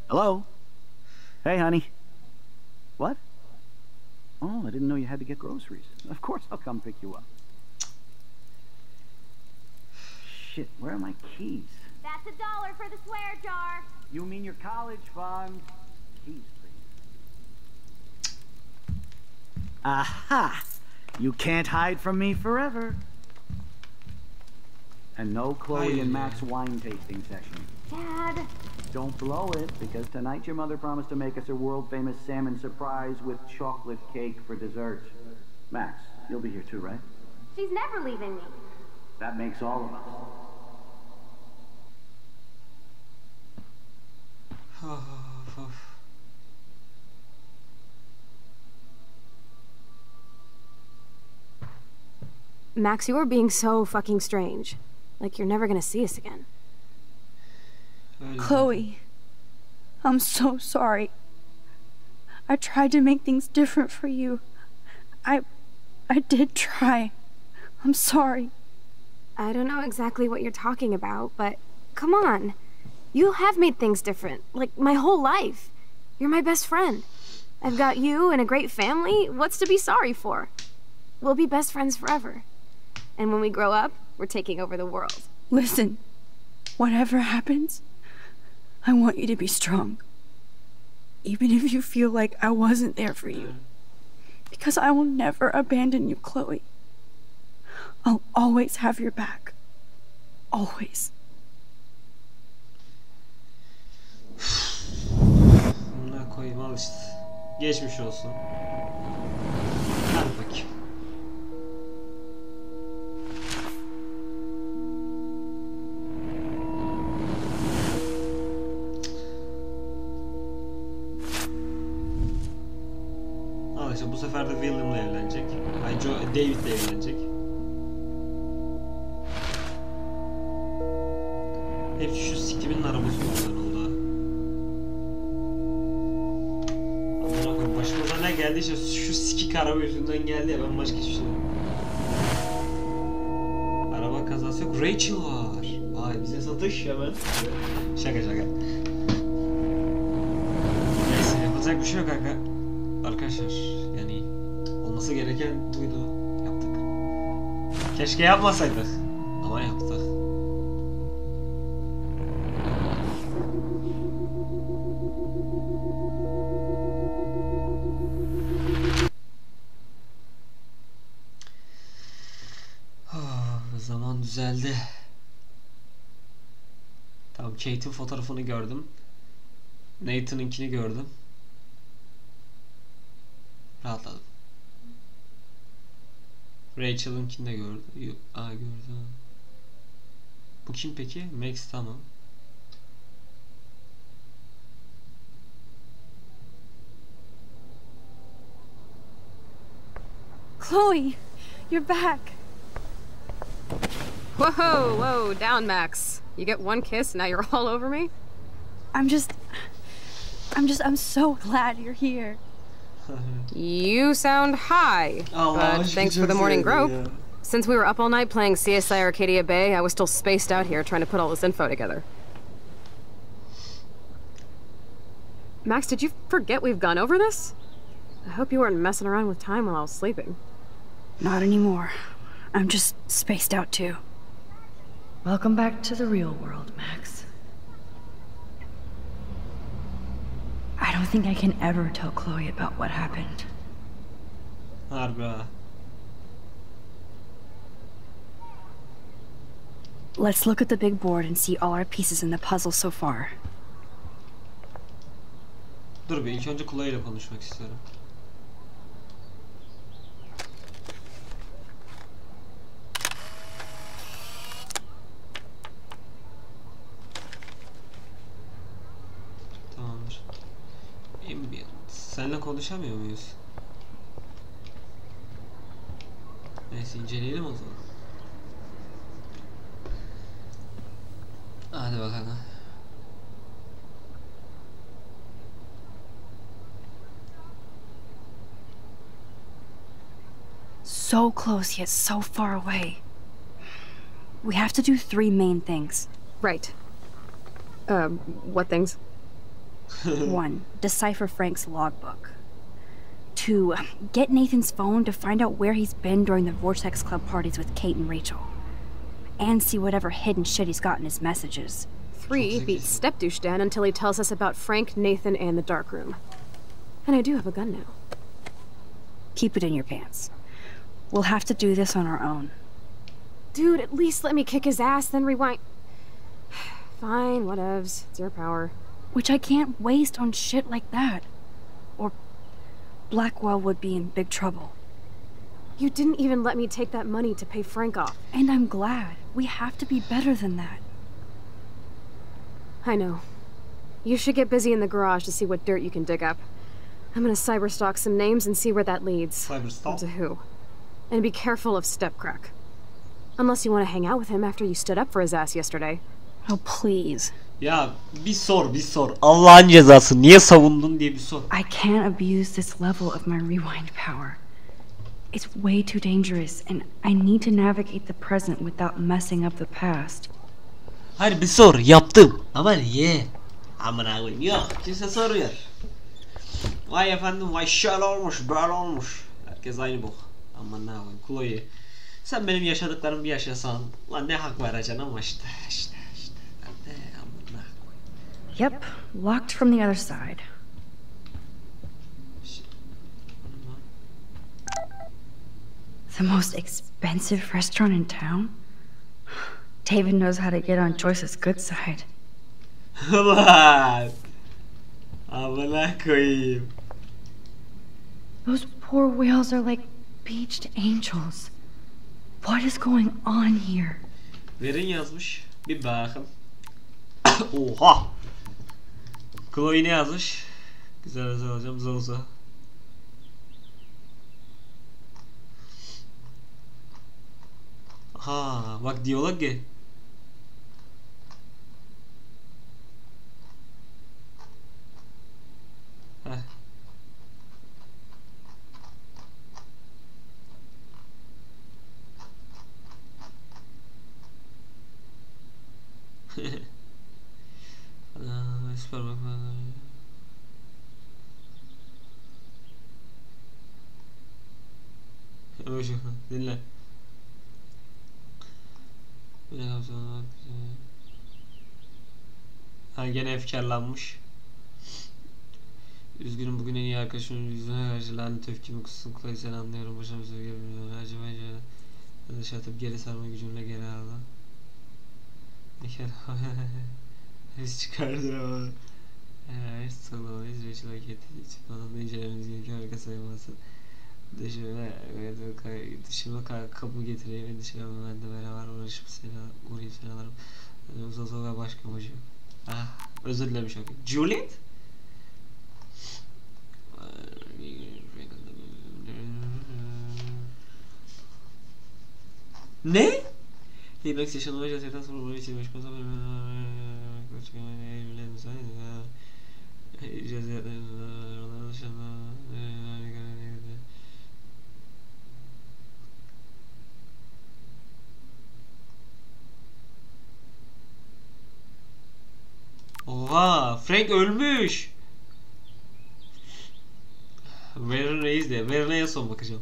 Hello? Hey, honey. What? Oh, I didn't know you had to get groceries. Of course I'll come pick you up. Shit, where are my keys? That's $1 for the swear jar. You mean your college fund? Keys, please. Aha! You can't hide from me forever. And no Chloe and Max wine tasting session. Dad. Don't blow it, because tonight your mother promised to make us a world-famous salmon surprise with chocolate cake for dessert. Max, you'll be here too, right? She's never leaving me. That makes all of us. Max, you are being so fucking strange. Like you're never gonna see us again. Chloe, I'm so sorry. I tried to make things different for you. I did try. I'm sorry. I don't know exactly what you're talking about, but come on. You have made things different, like my whole life. You're my best friend. I've got you and a great family. What's to be sorry for? We'll be best friends forever. And when we grow up, we're taking over the world. Listen, whatever happens, I want you to be strong. Even if you feel like I wasn't there for you. Because I will never abandon you, Chloe. I'll always have your back. Always. Buna koyayım, al işte. Geçmiş olsun. Hadi bakayım. Al işte, bu sefer de William'la evlenecek. David'le evlenecek. Hepsi şu sikimin arabası yüzünden oldu ha. Amına koyayım, başımıza ne geldiyse şu sikik araba yüzünden geldi ya, ben başka hiçbir şey yok. Araba kazası yok. Rachel var. Vay, bize satış hemen. Şaka şaka. Neyse, yapacak bir şey yok arkadaşlar. Yani olması gereken buydu. Yaptık. Keşke yapmasaydık. Ama yaptık. Zaman düzeldi. Tamam, Kate'in fotoğrafını gördüm. Nathan'ınkini gördüm. Rahatladım. Rachel'ınkini de gördüm. Gördüm. Bu kim peki? Max, tamam. Chloe, you're back. Whoa, whoa, down, Max. You get one kiss, now you're all over me? I'm so glad you're here. You sound high, but thanks for the morning grope. Yeah. Since we were up all night playing CSI Arcadia Bay, I was still spaced out here trying to put all this info together. Max, did you forget we've gone over this? I hope you weren't messing around with time while I was sleeping. Not anymore. I'm just spaced out too. Welcome back to the real world, Max. I don't think I can ever tell Chloe about what happened. Harbi ha. Let's look at the big board and see all our pieces in the puzzle so far. Dur bir, ilk önce Chloe ile konuşmak istiyorum. Tamamdır. Ambient. Seninle konuşamıyor muyuz? Neyse, inceleyelim o zaman. Hadi bakalım. so close yet so far away. We have to do 3 main things. Right. What things? 1. Decipher Frank's logbook. 2. Get Nathan's phone to find out where he's been during the Vortex Club parties with Kate and Rachel. And see whatever hidden shit he's got in his messages. 3. Beat Stepdouche Dan until he tells us about Frank, Nathan, and the dark room. And I do have a gun now. Keep it in your pants. We'll have to do this on our own. Dude, at least let me kick his ass, then rewind. Fine, whatevs. It's your power. Which I can't waste on shit like that. Or Blackwell would be in big trouble. You didn't even let me take that money to pay Frank off. And I'm glad. We have to be better than that. I know. You should get busy in the garage to see what dirt you can dig up. I'm gonna cyberstalk some names and see where that leads. Cyberstalk? To who. And be careful of Stepcrack. Unless you want to hang out with him after you stood up for his ass yesterday. Oh, please. Ya bir sor. Allah'ın cezası niye savundun diye bir sor. I can't abuse this level of my rewind power. It's way too dangerous, and I need to navigate the present without messing up the past. Hayır bir sor, yaptım. Ama niye? Amına koyayım, yok. Kimse soruyor. Vay efendim, vay şöyle olmuş, böyle olmuş. Herkes aynı bok. Amına koyayım, Chloe. Sen benim yaşadıklarımı bir yaşasan, lan ne hak vereceksin ama işte. Ben de amına koyayım. Yep, locked from the other side. The most expensive restaurant in town? David knows how to get on Joyce's good side. Lan! Amına koyayım. Those poor whales are like beached angels. What is going on here? Verin yazmış. Bir bakın. Oha! Chloe ne yazmış? Güzel alacağım. Zozo. Ha, bak diyalog ki. Heh. Süper bak. Dinle. Ha gene efkarlanmış. Üzgünüm bugün en iyi arkadaşımın yüzüne karşı lanet öfkemi kussun. Chloe seni anlıyorum. Başım söyleyemiyorum. Acaba dışa atıp geri sarma gücümle geri aldı. Biz çıkardır ama. Her solo Rachel hareketi çıkmadan incelemeniz gerekiyor. Arka sayılması. Dışıma kapı getireyim ve dışarı ben de beraber uğrayıp seni alırım. Uzun ve başka amacım. Ah, özür dilemiş okey. Juliet? Ne? T-Rex yaşanma şeytan sonra buraya için başka zaman Oha, Frank ölmüş. Vereneyiz de, Verene'ye son bakacağım.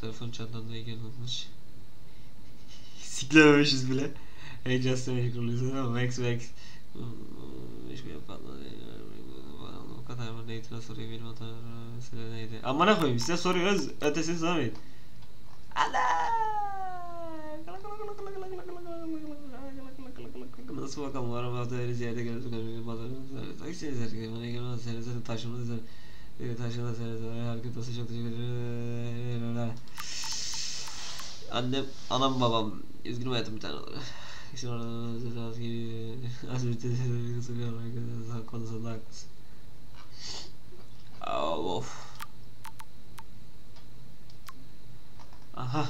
Telefon çantamda olmuş. Siklememişiz bile. Heyecanlı meşgulüyüz ama Max. Hiçbir yapmadım. O kadar mı Nathan'a soruyor benim hatam mesela neydi? Amına koyayım size soruyoruz ötesini sormayın. Allah! Nasıl bakalım var ama öyle ziyade görürsün öyle seni taşımız taşına seni hareket olsa çok teşekkür ederim. Anam babam üzgünüm hayatım bir tane olur. İşte orada az bir tezahürü kısılıyorum konusunda haklısın. Of. Aha.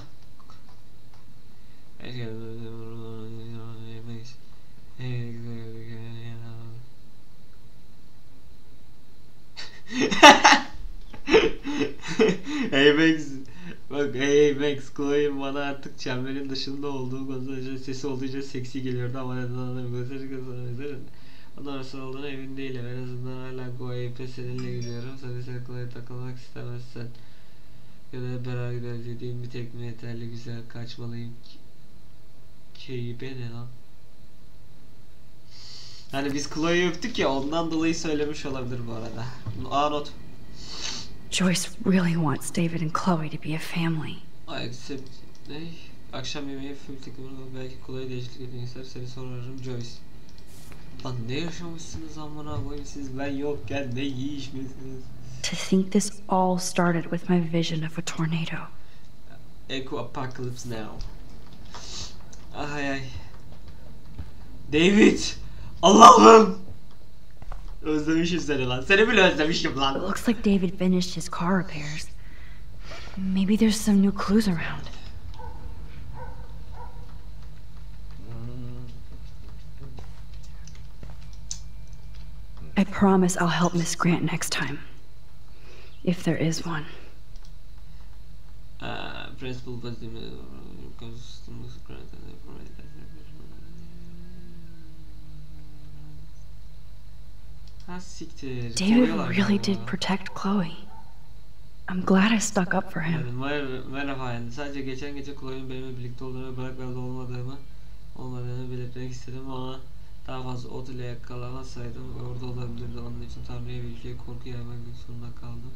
Chloe'nin bana artık çemberin dışında olduğu konusunda sesi oldukça seksi geliyordu ama neden anlamıyorum. Ondan nasıl olduğuna emin değilim. En azından hala Goa'yı seninle gidiyorum. Sen Chloe'ye takılmak istemezsen ya da beraber gideriz dediğim bir tekme yeterli. Güzel kaçmalıyım. Keybe ne lan? Hani biz Chloe'yi öptük ya, ondan dolayı söylemiş olabilir bu arada. Not. Joyce really wants David and Chloe to be a family. I accept. Ne? Akşam yemeği full takımı belki Chloe değişiklik etmek ister. Seni sorarım Joyce. Lan ne yaşamışsınız amına koyayım siz, ben yokken ne yiyişmişsiniz? To think this all started with my vision of a tornado. Echo apocalypse now. Ay ay. David! Allah'ım! Özlemişim seni lan. Seni bile özlemişim lan. It looks like David finished his car repairs. Maybe there's some new clues around. I promise I'll help Miss Grant next time. If there is one. Principal David really did protect Chloe. I'm glad I stuck up for him. Merhaba yani. Sadece geçen gece Chloe'nin benimle birlikte olduğunu ve bırakmada olmadığını belirtmek istedim ama daha fazla ot ile yakalamasaydım orada olabilirdi. Onun için Tanrı'ya bir ülkeye korku yaymak zorunda kaldım.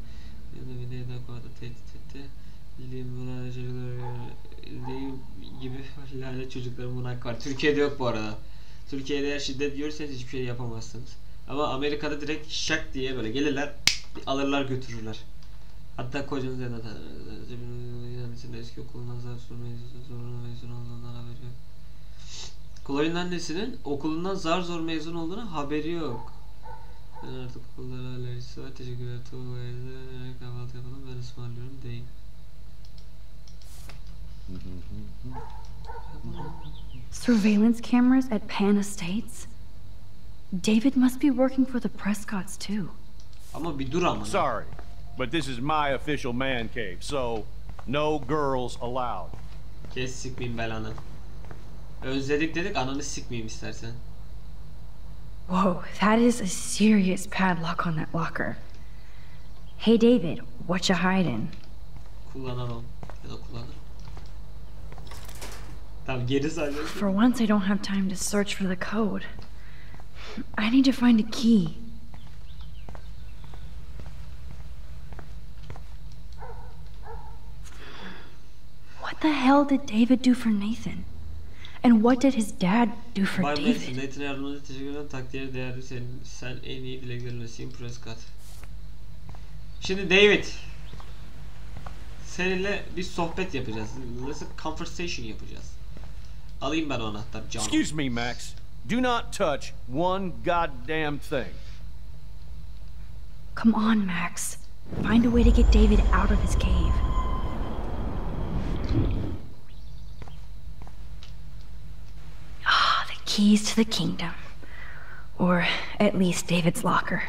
Beni Yinede'den konuda tehdit etti. Bildiğim gibi lanet çocukların buna hakkı var. Türkiye'de yok bu arada. Türkiye'de eğer şiddet görürseniz hiçbir şey yapamazsınız. Ama Amerika'da direkt şak diye böyle gelirler, alırlar götürürler. Hatta kocanız ya da içinde eski okulundan zar mezun olduğundan haberi yok. Chloe'nin annesinin okulundan zar zor mezun olduğuna haberi yok. Ben artık okullara alerjisi var. Teşekkürler. Kahvaltı yapalım. Ben ısmarlıyorum değil. Surveillance cameras at Pan Estates? David must be working for the Prescotts too. Ama bir dur ama. Sorry, but this is my official man cave, so no girls allowed. Kes sikmeyeyim belanı. Özledik dedik, ananı sikmeyeyim istersen. Whoa, that is a serious padlock on that locker. Hey David, what you hiding? Kullanamam. Ya da kullanırım. Tamam, geri sayıyorum. For once I don't have time to search for the code. I need to find a key. What the hell did David do for Nathan? And what did his dad do for Bay David? Mason, Nathan'a yardımınızı teşekkür ederim. Takdiri değerli senin. Sen en iyi dileklerimlesin Prescott. Şimdi David. Seninle bir sohbet yapacağız. Nasıl conversation yapacağız. Alayım ben o anahtarı canım. Excuse me, Max. Do not touch one goddamn thing. Come on, Max. Find a way to get David out of his cave. Ah, the keys to the kingdom. Or at least David's locker.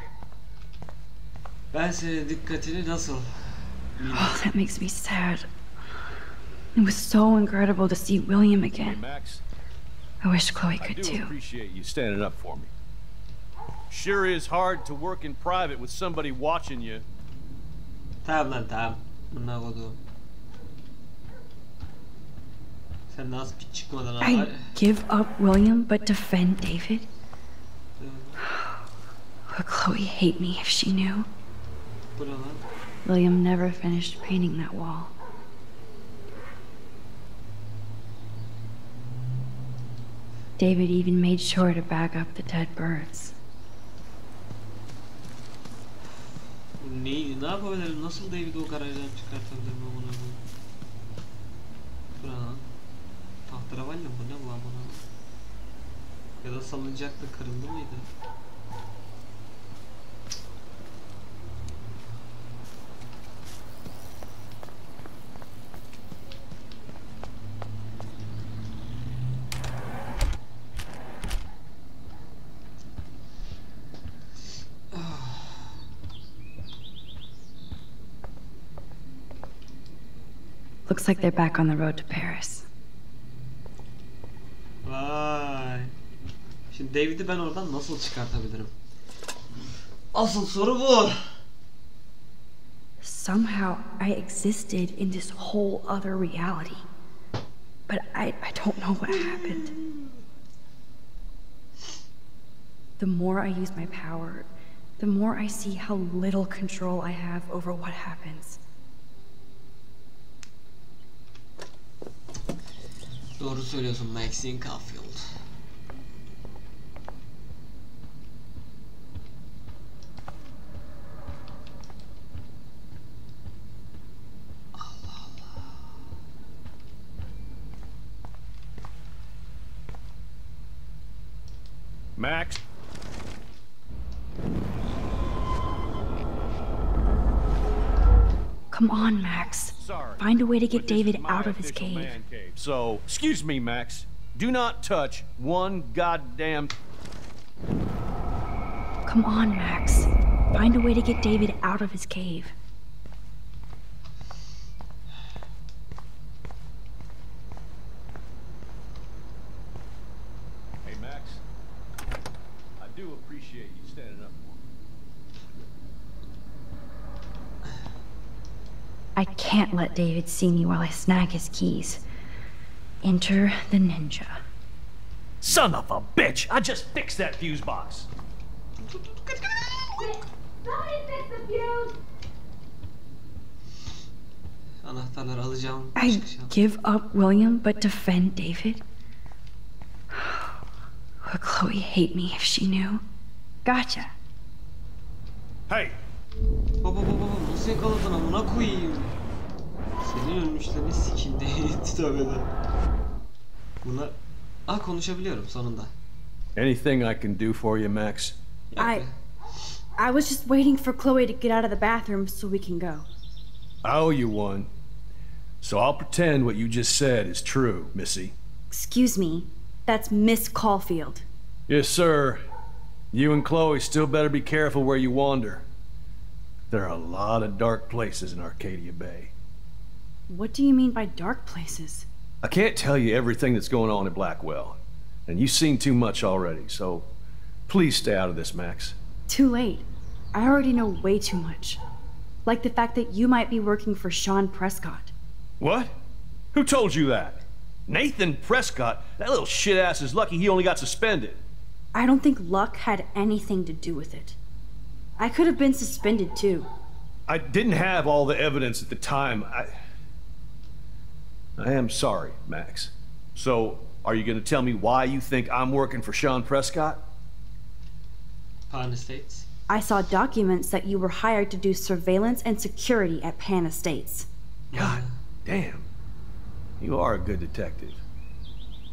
Ben senin dikkatini nasıl? Oh, that makes me sad. It was so incredible to see William again. Hey, Max. I wish Chloe could I do too. appreciate you standing up for me. Sure is hard to work in private with somebody watching you. Tamam lan tamam. Bunlar koduğum. Sen nasıl bir çıkmadan I'd ama. give up William but defend David? Would Chloe hate me if she knew? Bu ne lan? William never finished painting that wall. David even made sure to bag up the dead birds. Ne yapabilirim? Nasıl David'i o garajdan çıkartabilirim amına koyayım? Bu ne lan? Tahterevalli mi bu, ne bu amına? Ya da salıncakla kırıldı mıydı? Looks like they're back on the road to Paris. Vay. Şimdi David'i ben oradan nasıl çıkartabilirim? Asıl soru bu. Somehow I existed in this whole other reality. But I don't know what happened. The more I use my power, the more I see how little control I have over what happens. Doğru söylüyorsun Maxine Caulfield. Max? Come on, Max. Sorry. Find a way to get but this David is my out of his official cave. man cave. So, excuse me, Max. Do not touch one goddamn... Come on, Max. Find a way to get David out of his cave. Hey, Max. I do appreciate you standing up for me. I can't let David see me while I snag his keys. Enter the ninja. Son of a bitch! I just fixed that fuse box. Somebody fix the fuse! Anahtarları alacağım. I çıkacağım. give up William but defend David? Would Chloe hate me if she knew? Gotcha. Hey! Baba nasıl yakaladın amına koyayım? Senin ölmüşlerini sikinde tövbe de. Buna konuşabiliyorum sonunda. Anything I can do for you, Max? I was just waiting for Chloe to get out of the bathroom so we can go. I owe you one. So I'll pretend what you just said is true, Missy. Excuse me, that's Miss Caulfield. Yes, sir. You and Chloe still better be careful where you wander. There are a lot of dark places in Arcadia Bay. What do you mean by dark places? I can't tell you everything that's going on in Blackwell, and you've seen too much already, so please stay out of this, Max. Too late. I already know way too much. Like the fact that you might be working for Sean Prescott. What? Who told you that? Nathan Prescott? That little shit-ass is lucky he only got suspended. I don't think luck had anything to do with it. I could have been suspended too. I didn't have all the evidence at the time. I am sorry, Max. So, are you going to tell me why you think I'm working for Sean Prescott? Pan Estates. I saw documents that you were hired to do surveillance and security at Pan Estates. God damn. You are a good detective.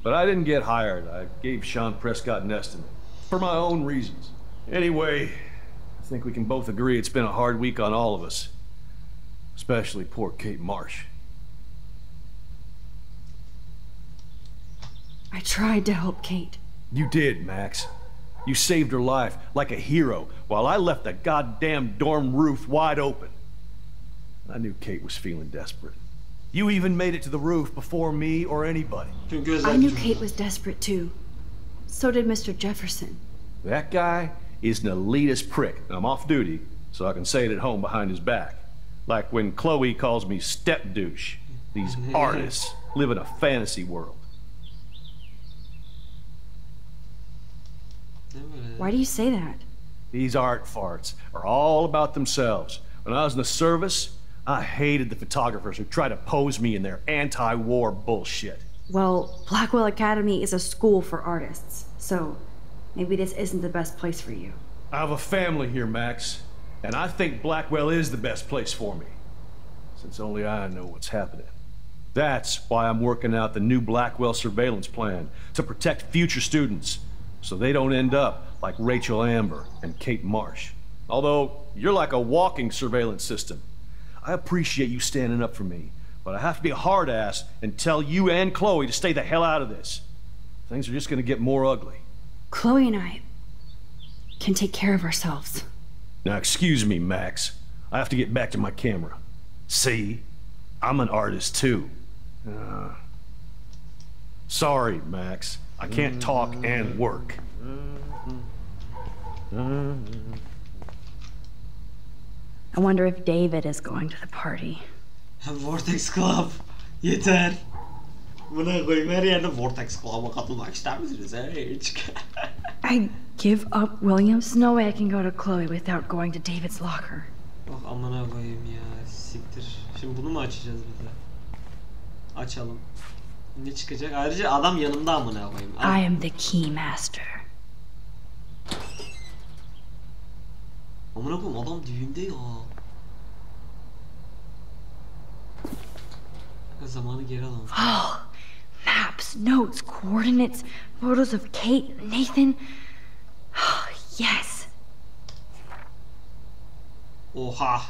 But I didn't get hired. I gave Sean Prescott an estimate. For my own reasons. Anyway, I think we can both agree it's been a hard week on all of us. Especially poor Kate Marsh. I tried to help Kate. You did, Max. You saved her life like a hero while I left the goddamn dorm roof wide open. I knew Kate was feeling desperate. You even made it to the roof before me or anybody. I knew Kate was desperate too. So did Mr. Jefferson. That guy is an elitist prick, and I'm off duty, so I can say it at home behind his back. Like when Chloe calls me step douche. These artists live in a fantasy world. Why do you say that? These art farts are all about themselves. When I was in the service, I hated the photographers who try to pose me in their anti-war bullshit. Well, Blackwell Academy is a school for artists, so maybe this isn't the best place for you. I have a family here, Max, and I think Blackwell is the best place for me, since only I know what's happening. That's why I'm working out the new Blackwell surveillance plan to protect future students, so they don't end up like Rachel Amber and Kate Marsh. Although, you're like a walking surveillance system. I appreciate you standing up for me, but I have to be a hard ass and tell you and Chloe to stay the hell out of this. Things are just gonna get more ugly. Chloe and I can take care of ourselves. Now excuse me, Max. I have to get back to my camera. See? I'm an artist too. Sorry, Max. I can't talk and work. I wonder if David is going to the party. Vortex Club. Yeter. Buna koyayım, her yerde Vortex Club'a katılmak ister misiniz? I give up Williams. No way I can go to Chloe without going to David's locker. Oh amına koyayım ya, siktir. Şimdi bunu mu açacağız bir de? Açalım. Ne çıkacak? Ayrıca adam yanımda amına koyayım. I am the key master. Amına koyayım, adam düğünde ya. Zamanı geri alalım. Oh, maps, notes, coordinates, photos of Kate, Nathan. Oh, yes. Oha.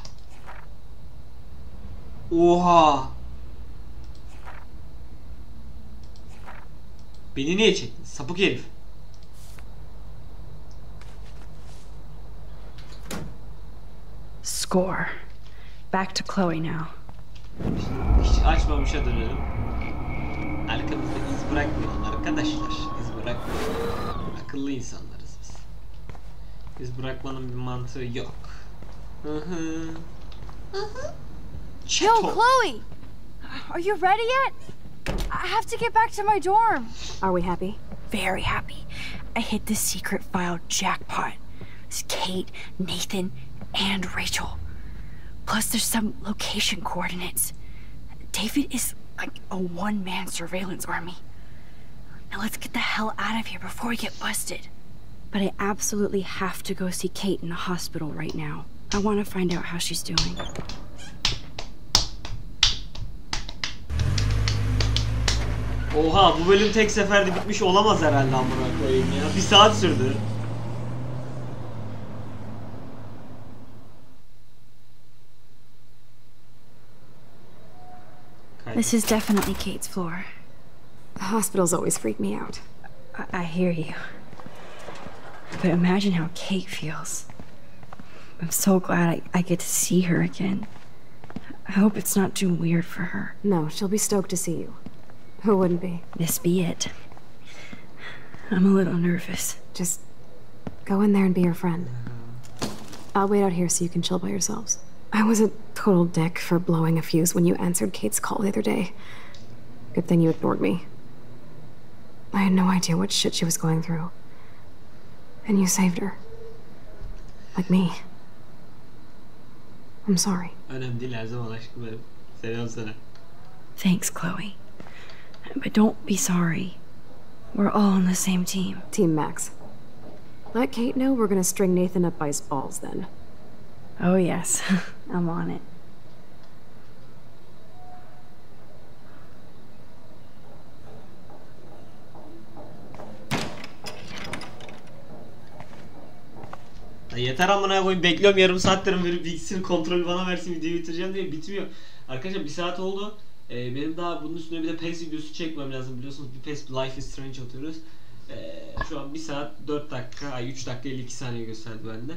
Oha. Beni niye çektin? Sapık herif. Score. Back to Chloe now. Hiç açmamışa dönelim. Arkamızda iz bırakmayalım arkadaşlar. İz bırakmayalım. Akıllı insanlarız biz. İz bırakmanın bir mantığı yok. Yo, Chloe! Are you ready yet? I have to get back to my dorm. Are we happy? Very happy. I hit the secret file jackpot. It's Kate, Nathan, and Rachel. Plus there's some location coordinates. David is like a one-man surveillance army. Now let's get the hell out of here before we get busted. But I absolutely have to go see Kate in the hospital right now. I want to find out how she's doing. Oha, bu bölüm tek seferde bitmiş olamaz herhalde amına koyayım ya. 1 saat sürdü. This is definitely Kate's floor. The hospitals always freak me out. I hear you. But imagine how Kate feels. I'm so glad I get to see her again. I hope it's not too weird for her. No, she'll be stoked to see you. Who wouldn't be? This be it. I'm a little nervous. Just go in there and be your friend. I'll wait out here so you can chill by yourselves. I was a total dick for blowing a fuse when you answered Kate's call the other day. Good thing you ignored me. I had no idea what shit she was going through. And you saved her. Like me. I'm sorry. Önemli değil, her zaman aşkım benim. Seviyorum seni. Thanks, Chloe. But don't be sorry. We're all on the same team. Team Max. Let Kate know we're gonna string Nathan up by his balls then. Oh yes, I'm on it. Ya yeter amına koyayım, bekliyorum yarım saattir böyle bilgisayarın kontrolü bana versin, videoyu bitireceğim diye bitmiyor. Arkadaşlar 1 saat oldu. Benim daha bunun üstüne bir de PES videosu çekmem lazım, biliyorsunuz bir PES Life is Strange atıyoruz. Şu an 1 saat 4 dakika, 3 dakika 52 saniye gösterdi bende.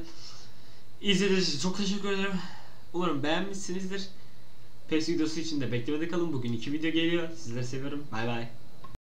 İzlediğiniz için çok teşekkür ederim. Umarım beğenmişsinizdir. PES videosu için de beklemede kalın. Bugün 2 video geliyor. Sizleri seviyorum. Bay bay.